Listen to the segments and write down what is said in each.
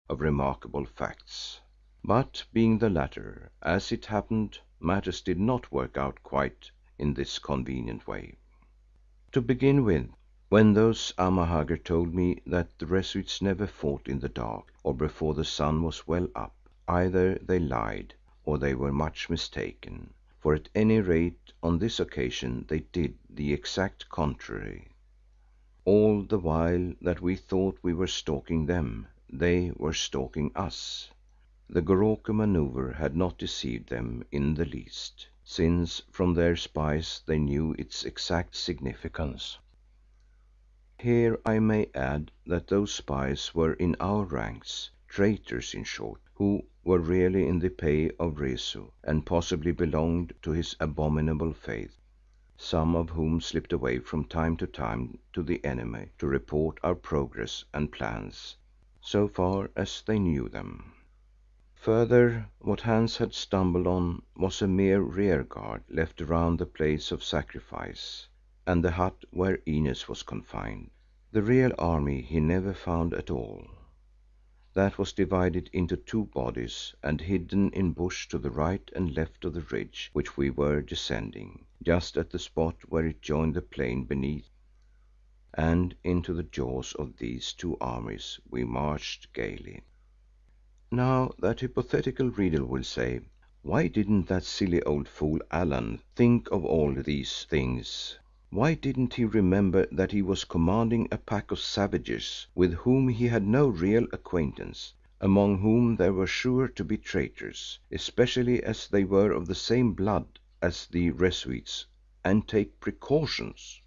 of remarkable facts. But being the latter, as it happened, matters did not work out quite in this convenient way. To begin with, when those Amahagger told me that the Rezuites never fought in the dark or before the sun was well up, either they lied or they were much mistaken, for at any rate on this occasion they did the exact contrary. All the while that we thought we were stalking them, they were stalking us. The Goroko manoeuvre had not deceived them in the least, since from their spies they knew its exact significance. Here I may add that those spies were in our ranks, traitors in short, who were really in the pay of Rezu and possibly belonged to his abominable faith, some of whom slipped away from time to time to the enemy to report our progress and plans, so far as they knew them. Further, what Hans had stumbled on was a mere rear guard left around the place of sacrifice and the hut where Inez was confined. The real army he never found at all. That was divided into two bodies and hidden in bush to the right and left of the ridge which we were descending, just at the spot where it joined the plain beneath, and into the jaws of these two armies we marched gaily. Now that hypothetical reader will say, why didn't that silly old fool Allan think of all these things? Why didn't he remember that he was commanding a pack of savages with whom he had no real acquaintance, among whom there were sure to be traitors, especially as they were of the same blood as the Rezuites, and take precautions?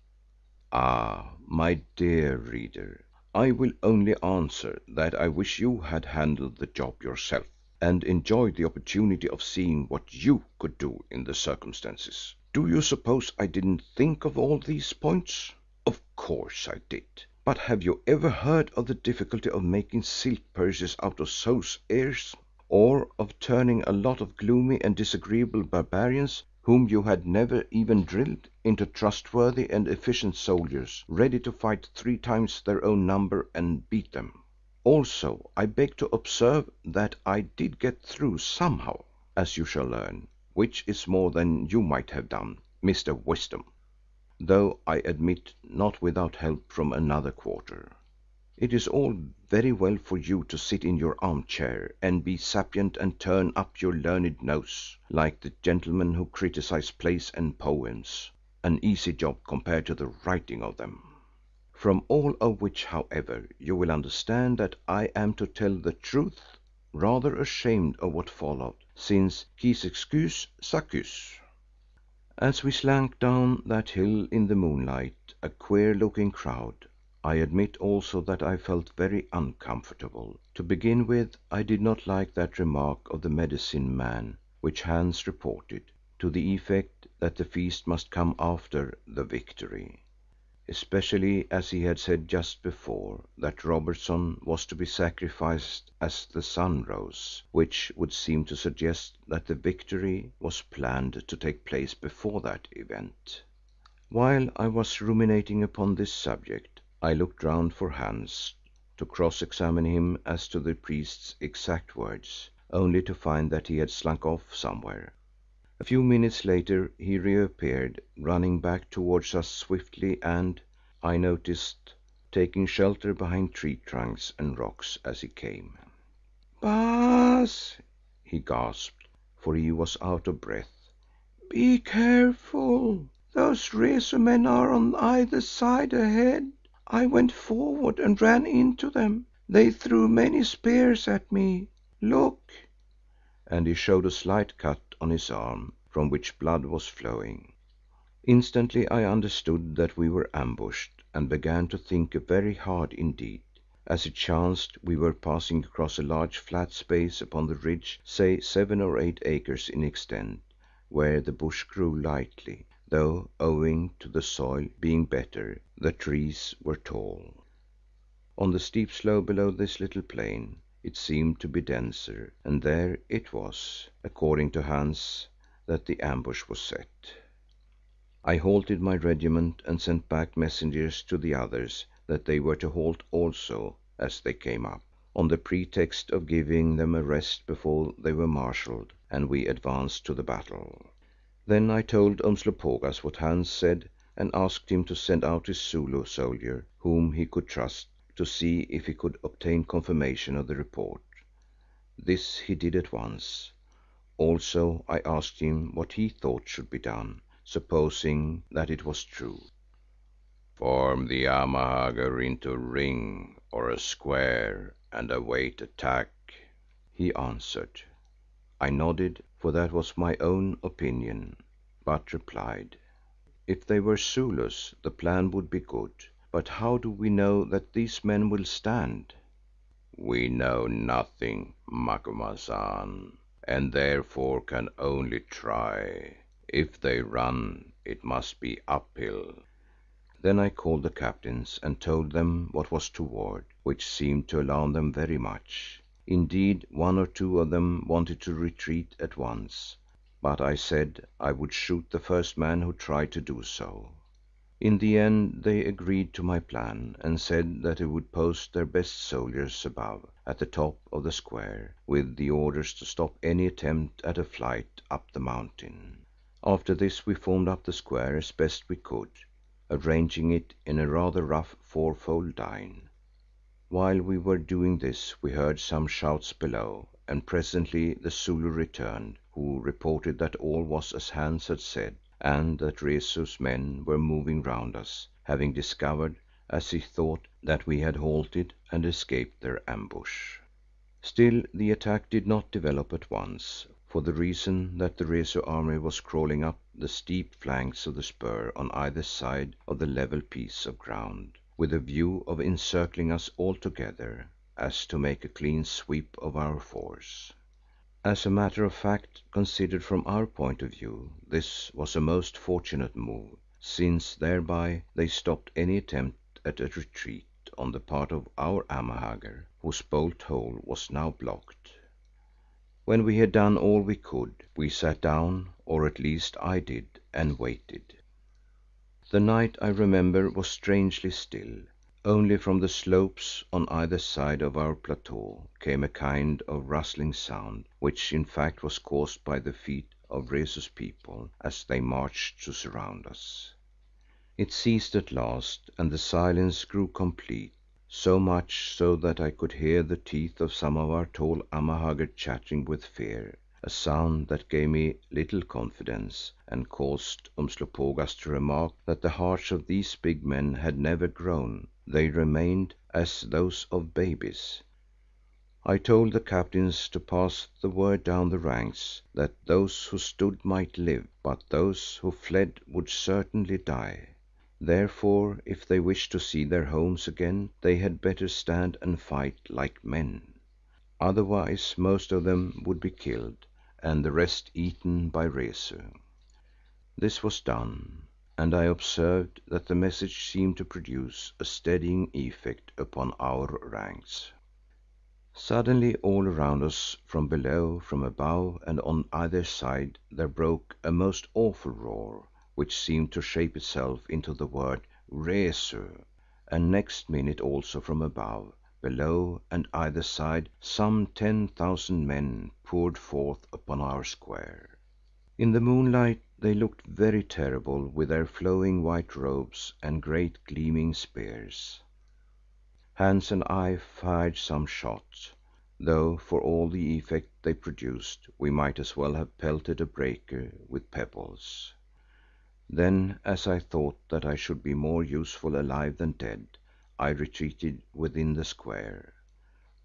Ah, my dear reader, I will only answer that I wish you had handled the job yourself and enjoyed the opportunity of seeing what you could do in the circumstances. Do you suppose I didn't think of all these points? Of course I did. But have you ever heard of the difficulty of making silk purses out of sows' ears? Or of turning a lot of gloomy and disagreeable barbarians, whom you had never even drilled, into trustworthy and efficient soldiers, ready to fight 3 times their own number and beat them? Also, I beg to observe that I did get through somehow, as you shall learn, which is more than you might have done, Mr. Wisdom, though I admit not without help from another quarter. It is all very well for you to sit in your armchair and be sapient and turn up your learned nose, like the gentlemen who criticize plays and poems, an easy job compared to the writing of them. From all of which, however, you will understand that I am, to tell the truth, rather ashamed of what followed, since qui s'excuse s'accuse. As we slunk down that hill in the moonlight, a queer looking crowd, I admit also that I felt very uncomfortable. To begin with, I did not like that remark of the Medicine man which Hans reported, to the effect that the feast must come after the victory, especially as he had said just before that Robertson was to be sacrificed as the sun rose, which would seem to suggest that the victory was planned to take place before that event. While I was ruminating upon this subject, I looked round for Hans, to cross-examine him as to the priest's exact words, only to find that he had slunk off somewhere. A few minutes later he reappeared, running back towards us swiftly and, I noticed, taking shelter behind tree trunks and rocks as he came. "Baas," he gasped, for he was out of breath, "be careful. Those Rezu men are on either side ahead. I went forward and ran into them. They threw many spears at me. Look," and he showed a slight cut on his arm from which blood was flowing. Instantly I understood that we were ambushed and began to think very hard indeed. As it chanced, we were passing across a large flat space upon the ridge, say 7 or 8 acres in extent, where the bush grew lightly, though owing to the soil being better, the trees were tall. On the steep slope below this little plain it seemed to be denser, and there it was, according to Hans, that the ambush was set. I halted my regiment and sent back messengers to the others that they were to halt also as they came up. on the pretext of giving them a rest before they were marshalled and we advanced to the battle. Then I told Umslopogaas what Hans said and asked him to send out his Zulu soldier whom he could trust, to see if he could obtain confirmation of the report. This he did at once. Also I asked him what he thought should be done, supposing that it was true. "Form the Amahagger into a ring or a square and await attack," he answered. I nodded, for that was my own opinion, but replied, "If they were Zulus the plan would be good, but how do we know that these men will stand?" "We know nothing, Macumazahn, and therefore can only try. If they run, it must be uphill." Then I called the captains and told them what was toward, which seemed to alarm them very much. Indeed, one or two of them wanted to retreat at once, but I said I would shoot the first man who tried to do so. In the end they agreed to my plan and said that they would post their best soldiers above, at the top of the square, with the orders to stop any attempt at a flight up the mountain. After this we formed up the square as best we could, arranging it in a rather rough fourfold line. While we were doing this we heard some shouts below and presently the Zulu returned, who reported that all was as Hans had said and that Rezu's men were moving round us, having discovered, as he thought, that we had halted and escaped their ambush. Still the attack did not develop at once, for the reason that the Rezu army was crawling up the steep flanks of the spur on either side of the level piece of ground, with a view of encircling us altogether, as to make a clean sweep of our force. As a matter of fact, considered from our point of view, this was a most fortunate move, since thereby they stopped any attempt at a retreat on the part of our Amahagger, whose bolt hole was now blocked. When we had done all we could, we sat down, or at least I did, and waited. The night, I remember, was strangely still. Only from the slopes on either side of our plateau came a kind of rustling sound, which in fact was caused by the feet of Rezu's people as they marched to surround us. It ceased at last and the silence grew complete, so much so that I could hear the teeth of some of our tall Amahagger chattering with fear, a sound that gave me little confidence and caused Umslopogaas to remark that the hearts of these big men had never grown, they remained as those of babies. I told the captains to pass the word down the ranks that those who stood might live, but those who fled would certainly die. Therefore, if they wished to see their homes again, they had better stand and fight like men. Otherwise most of them would be killed and the rest eaten by Rezu. This was done, and I observed that the message seemed to produce a steadying effect upon our ranks. Suddenly all around us, from below, from above and on either side, there broke a most awful roar, which seemed to shape itself into the word Rezu, and next minute also from above, below and either side some 10,000 men poured forth upon our square. In the moonlight they looked very terrible with their flowing white robes and great gleaming spears. Hans and I fired some shots, though for all the effect they produced we might as well have pelted a breaker with pebbles. Then, as I thought that I should be more useful alive than dead, I retreated within the square,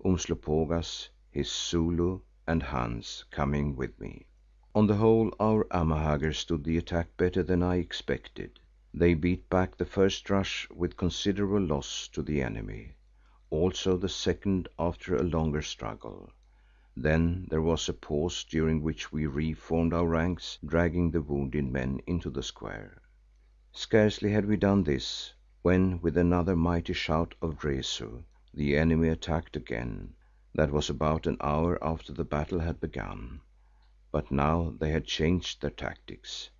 Umslopogaas, his Zulu and Hans coming with me. On the whole our Amahagger stood the attack better than I expected. They beat back the first rush with considerable loss to the enemy, also the second after a longer struggle. Then there was a pause during which we re-formed our ranks, dragging the wounded men into the square. Scarcely had we done this when with another mighty shout of Rezu, the enemy attacked again. That was about an hour after the battle had begun. But now they had changed their tactics,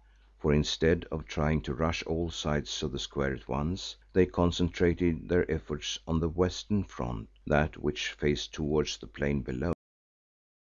for instead of trying to rush all sides of the square at once, they concentrated their efforts on the western front, that which faced towards the plain below.